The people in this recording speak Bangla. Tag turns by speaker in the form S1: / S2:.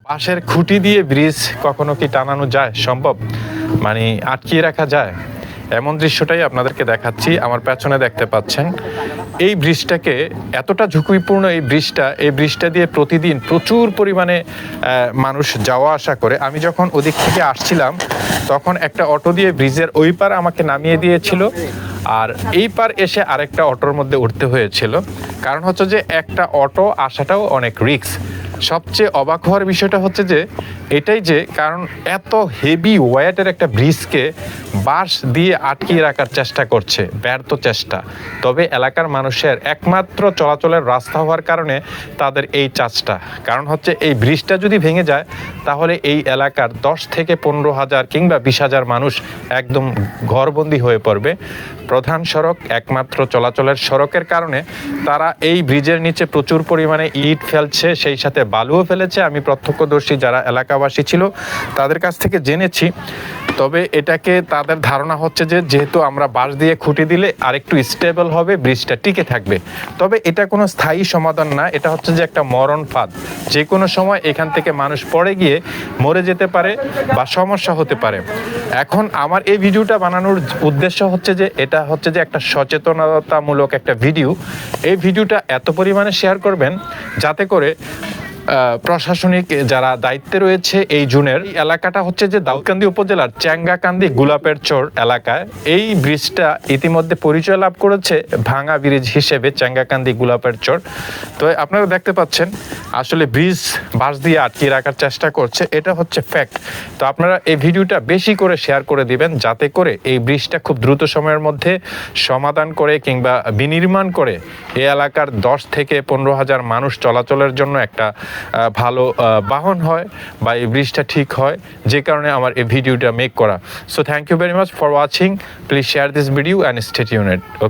S1: বাঁশের খুঁটি দিয়ে ব্রিজ কখনো কি টানানো যায় সম্ভব, মানে আটকিয়ে রাখা যায়? এমন দৃশ্যটাই আপনাদেরকে দেখাচ্ছি। আমার পেছনে দেখতে পাচ্ছেন এই ব্রিজটাকে, এতটা ঝুঁকিপূর্ণ এই ব্রিজটা দিয়ে প্রতিদিন প্রচুর পরিমাণে মানুষ যাওয়া আসা করে। আমি যখন ওদিক থেকে আসছিলাম তখন একটা অটো দিয়ে ব্রিজের ওই পার আমাকে নামিয়ে দিয়েছিল, আর এই পার এসে আরেকটা অটোর মধ্যে উঠতে হয়েছিল। কারণ হচ্ছে যে একটা অটো আসাটাও অনেক রিস্ক। সবচেয়ে অবাক হওয়ার বিষয়টা হচ্ছে যে এটাই যে, কারণ এত হেভি ওয়েটের একটা ব্রিজকে বাঁশ দিয়ে আটকিয়ে রাখার চেষ্টা করছে, ব্যর্থ চেষ্টা। তবে এলাকার মানুষের একমাত্র চলাচলের রাস্তা হওয়ার কারণে তাদের এই চাষটা, কারণ হচ্ছে এই ব্রিজটা যদি ভেঙে যায় তাহলে এই এলাকার 10 থেকে 15,000 কিংবা 20,000 মানুষ একদম ঘরবন্দি হয়ে পড়বে। প্রধান সড়ক, একমাত্র চলাচলের সড়কের কারণে তারা এই ব্রিজের নিচে প্রচুর পরিমাণে ইট ফেলছে, সেই সাথে বালুও ফেলেছে। আমি প্রত্যক্ষদর্শী যারা এলাকাবাসী ছিল তাদের কাছ থেকে জেনেছি। তবে এটাকে তাদের ধারণা হচ্ছে যে যেহেতু আমরা বাঁশ দিয়ে খুঁটি দিলে আরেকটু স্টেবল হবে, ব্রিজটা টিকে থাকবে। তবে এটা কোনো স্থায়ী সমাধান না, এটা হচ্ছে যে একটা মরণ ফাঁদ। যে কোনো সময় এখান থেকে মানুষ পড়ে গিয়ে মরে যেতে পারে বা সমস্যা হতে পারে। এখন আমার এই ভিডিওটা বানানোর উদ্দেশ্য হচ্ছে যে এটা হচ্ছে যে একটা সচেতনতামূলক একটা ভিডিও। এই ভিডিওটা এত পরিমাণে শেয়ার করবেন যাতে করে প্রশাসনিক যারা দায়িত্বে রয়েছে এই জোনের, এলাকাটা হচ্ছে যে দাউদকান্দি উপজেলার চ্যাঙ্গাকান্দি গোলাপের চর এলাকায়। এই ব্রিজটা ইতিমধ্যে পরিচয় লাভ করেছে ভাঙা ব্রিজ হিসেবে, চ্যাঙ্গাকান্দি গোলাপের চর। তো আপনারা দেখতে পাচ্ছেন আসলে ব্রিজ বাঁশ দিয়ে আটকিয়ে রাখার চেষ্টা করছে, এটা হচ্ছে ফ্যাক্ট। তো আপনারা এই ভিডিওটা বেশি করে শেয়ার করে দিবেন যাতে করে এই ব্রিজটা খুব দ্রুত সময়ের মধ্যে সমাধান করে কিংবা বিনির্মাণ করে এই এলাকার 10 থেকে 15,000 মানুষ চলাচলের জন্য একটা ভালো বাহন হয় বা এই ব্রিজটা ঠিক হয়, যে কারণে আমার এই ভিডিওটা মেক করা। So thank you very much for watching. Please share this video and stay tuned. Okay.